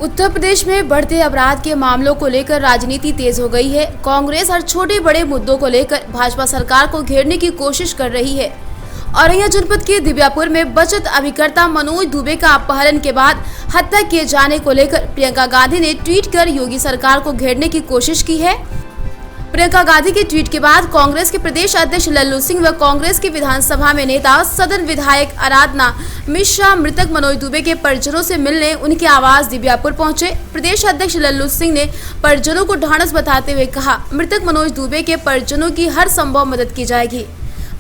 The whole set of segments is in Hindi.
उत्तर प्रदेश में बढ़ते अपराध के मामलों को लेकर राजनीति तेज हो गई है। कांग्रेस हर छोटे बड़े मुद्दों को लेकर भाजपा सरकार को घेरने की कोशिश कर रही है। औरैया जनपद के दिव्यापुर में बचत अभिकर्ता मनोज दुबे का अपहरण के बाद हत्या किए जाने को लेकर प्रियंका गांधी ने ट्वीट कर योगी सरकार को घेरने की कोशिश की है। प्रियंका गांधी के ट्वीट के बाद कांग्रेस के प्रदेश अध्यक्ष लल्लू सिंह व कांग्रेस के विधानसभा में नेता सदन विधायक आराधना मिश्रा मृतक मनोज दुबे के परिजनों से मिलने उनके आवास दिव्यापुर पहुंचे। प्रदेश अध्यक्ष लल्लू सिंह ने परिजनों को ढांढस बताते हुए कहा, मृतक मनोज दुबे के परिजनों की हर संभव मदद की जाएगी।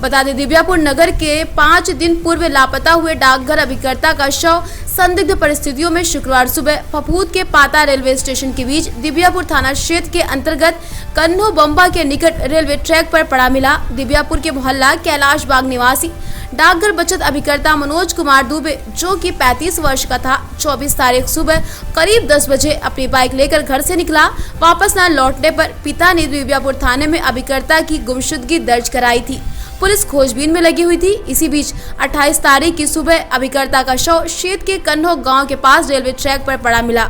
बता दें, दिव्यापुर नगर के 5 दिन पूर्व लापता हुए डाकघर अभिकर्ता का शव संदिग्ध परिस्थितियों में शुक्रवार सुबह फफूद के पाता रेलवे स्टेशन के बीच दिव्यापुर थाना क्षेत्र के अंतर्गत कन्हो बम्बा के निकट रेलवे ट्रैक पर पड़ा मिला। दिव्यापुर के मोहल्ला कैलाश बाग निवासी डाकघर बचत अभिकर्ता मनोज कुमार दुबे, जो कि 35 वर्ष का था, 24 तारीख सुबह करीब 10 बजे अपनी बाइक लेकर घर से निकला। वापस न लौटने पर पिता ने दिव्यापुर थाने में अभिकर्ता की गुमशुदगी दर्ज कराई थी। पुलिस खोजबीन में लगी हुई थी। इसी बीच 28 तारीख की सुबह अभिकर्ता का शव क्षेत्र के कन्हो गांव के पास रेलवे ट्रैक पर पड़ा मिला।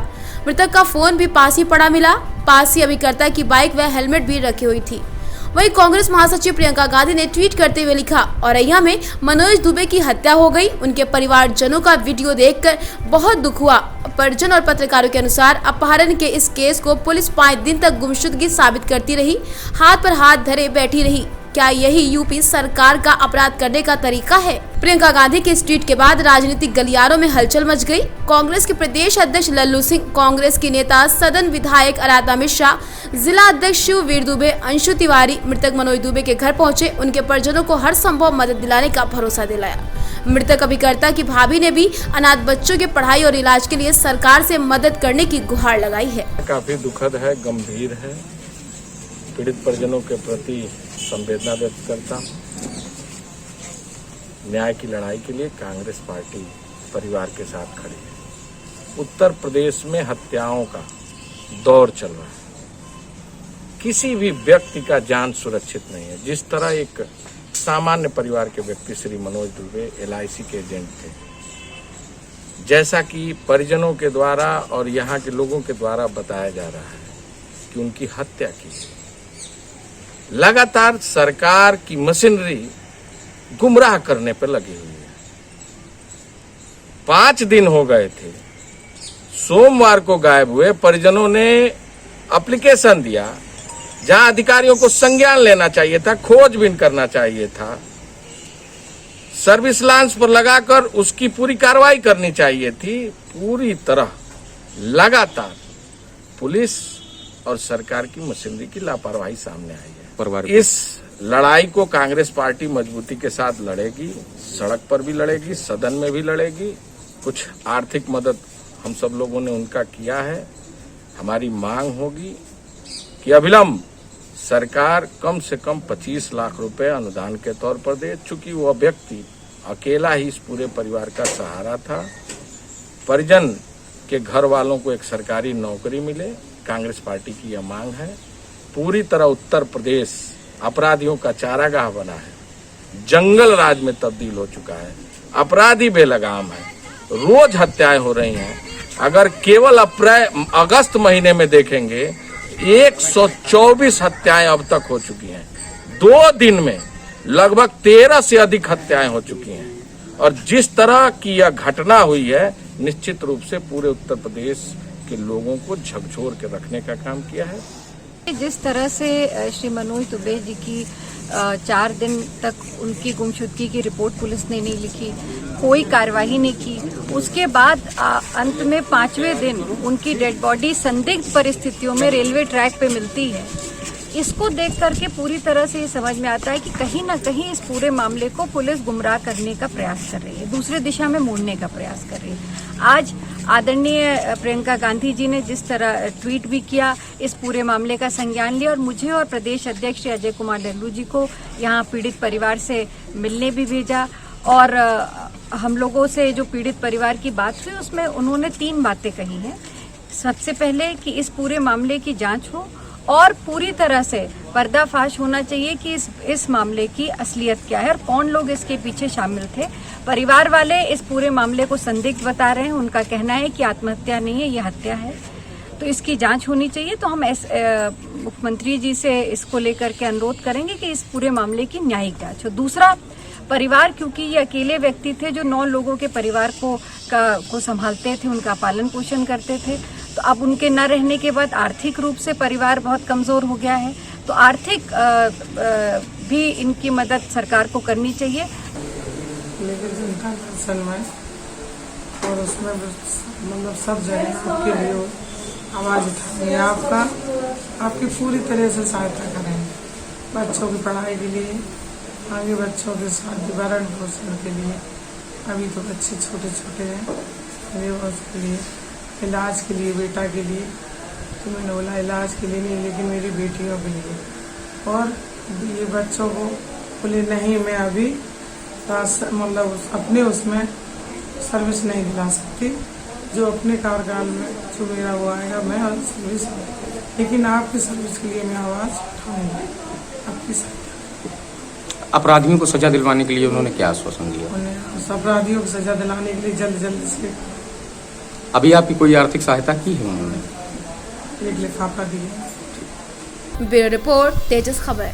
मृतक का फोन भी पास ही पड़ा मिला। पास ही अभिकर्ता की बाइक व हेलमेट भी रखी हुई थी। वहीं कांग्रेस महासचिव प्रियंका गांधी ने ट्वीट करते हुए लिखा, औरैया में मनोज दुबे की हत्या हो गई। उनके परिवारजनों का वीडियो देखकर बहुत दुख हुआ। परिजन और पत्रकारों के अनुसार अपहरण के इस केस को पुलिस 5 दिन तक गुमशुदगी साबित करती रही, हाथ पर हाथ धरे बैठी रही। क्या यही यूपी सरकार का अपराध करने का तरीका है? प्रियंका गांधी के इस ट्वीट के बाद राजनीतिक गलियारों में हलचल मच गई। कांग्रेस के प्रदेश अध्यक्ष लल्लू सिंह, कांग्रेस की नेता सदन विधायक आराधना मिश्रा, जिला अध्यक्ष शिववीर दुबे, अंशु तिवारी मृतक मनोज दुबे के घर पहुंचे। उनके परिजनों को हर संभव मदद दिलाने का भरोसा दिलाया। मृतक अभिकर्ता की भाभी ने भी अनाथ बच्चों के पढ़ाई और इलाज के लिए सरकार से मदद करने की गुहार लगाई है। काफी दुखद है, गंभीर है। पीड़ित परिजनों के प्रति संवेदना व्यक्त करता हूं। न्याय की लड़ाई के लिए कांग्रेस पार्टी परिवार के साथ खड़ी है। उत्तर प्रदेश में हत्याओं का दौर चल रहा है। किसी भी व्यक्ति का जान सुरक्षित नहीं है। जिस तरह एक सामान्य परिवार के व्यक्ति श्री मनोज दुबे LIC के एजेंट थे, जैसा कि परिजनों के द्वारा और यहाँ के लोगों के द्वारा बताया जा रहा है कि उनकी हत्या की। लगातार सरकार की मशीनरी गुमराह करने पर लगी हुई है। 5 दिन हो गए थे, सोमवार को गायब हुए। परिजनों ने एप्लीकेशन दिया, जहां अधिकारियों को संज्ञान लेना चाहिए था, खोजबीन करना चाहिए था, सर्विस लांच पर लगाकर उसकी पूरी कार्रवाई करनी चाहिए थी। पूरी तरह लगातार पुलिस और सरकार की मशीनरी की लापरवाही सामने आई है। इस लड़ाई को कांग्रेस पार्टी मजबूती के साथ लड़ेगी, सड़क पर भी लड़ेगी, सदन में भी लड़ेगी। कुछ आर्थिक मदद हम सब लोगों ने उनका किया है। हमारी मांग होगी कि अविलंब सरकार कम से कम 25 लाख रुपए अनुदान के तौर पर दे। चूंकि वह व्यक्ति अकेला ही इस पूरे परिवार का सहारा था। परिजन के घर वालों को एक सरकारी नौकरी मिले। कांग्रेस पार्टी की यह मांग है। पूरी तरह उत्तर प्रदेश अपराधियों का चारागाह बना है, जंगल राज में तब्दील हो चुका है। अपराधी बेलगाम है, रोज हत्याएं हो रही हैं। अगर केवल अगस्त महीने में देखेंगे 124 हत्याएं अब तक हो चुकी हैं। 2 दिन में लगभग 13 से अधिक हत्याएं हो चुकी हैं। और जिस तरह की यह घटना हुई है, निश्चित रूप से पूरे उत्तर प्रदेश के लोगों को झकझोर के रखने का काम किया है। जिस तरह से श्री मनोज दुबे जी की 4 दिन तक उनकी गुमशुदगी की रिपोर्ट पुलिस ने नहीं लिखी, कोई कार्रवाई नहीं की। उसके बाद अंत में 5वें दिन उनकी डेड बॉडी संदिग्ध परिस्थितियों में रेलवे ट्रैक पे मिलती है। इसको देख करके पूरी तरह से ये समझ में आता है कि कहीं ना कहीं इस पूरे मामले को पुलिस गुमराह करने का प्रयास कर रही है, दूसरे दिशा में मोड़ने का प्रयास कर रही है। आज आदरणीय प्रियंका गांधी जी ने जिस तरह ट्वीट भी किया, इस पूरे मामले का संज्ञान लिया और मुझे और प्रदेश अध्यक्ष श्री अजय कुमार लल्लू जी को यहाँ पीड़ित परिवार से मिलने भी भेजा। और हम लोगों से जो पीड़ित परिवार की बात हुई, उसमें उन्होंने 3 बातें कही हैं। सबसे पहले कि इस पूरे मामले की जांच हो और पूरी तरह से पर्दाफाश होना चाहिए कि इस मामले की असलियत क्या है और कौन लोग इसके पीछे शामिल थे। परिवार वाले इस पूरे मामले को संदिग्ध बता रहे हैं, उनका कहना है कि आत्महत्या नहीं है, ये हत्या है, तो इसकी जांच होनी चाहिए। तो हम मुख्यमंत्री जी से इसको लेकर के अनुरोध करेंगे कि इस पूरे मामले की न्यायिक जांच हो। दूसरा, परिवार, क्योंकि ये अकेले व्यक्ति थे जो 9 लोगों के परिवार को संभालते थे, उनका पालन पोषण करते थे, तो अब उनके न रहने के बाद आर्थिक रूप से परिवार बहुत कमजोर हो गया है, तो आर्थिक भी इनकी मदद सरकार को करनी चाहिए। लेकिन जनता दर्शन में और उसमें मतलब सब जगह आपके लिए आवाज़ उठाएंगे, आपकी पूरी तरह से सहायता करेंगे, बच्चों की पढ़ाई के लिए, आगे बच्चों के साथ भरण पोषण के लिए। अभी तो बच्चे छोटे छोटे हैं, उसके लिए इलाज के लिए, बेटा के लिए, तो मैंने बोला इलाज के लिए नहीं, लेकिन मेरी बेटियों के लिए। और ये बच्चों को बोले नहीं, मैं अभी मतलब अपने उसमें सर्विस नहीं दिला सकती, जो अपने कार्यकाल में जो मेरा वो आएगा मैं सर्विस, लेकिन आपकी सर्विस के लिए मैं आवाज़ उठाऊंगी, आपकी सहायता। अपराधियों को सजा दिलवाने के लिए उन्होंने क्या आश्वासन दिया? उन्हें अपराधियों को सजा दिलाने के लिए जल्द से अभी आपकी कोई आर्थिक सहायता की है उन्होंने? एक लिफाफा दिया। ब्यूरो रिपोर्ट, तेजस खबर।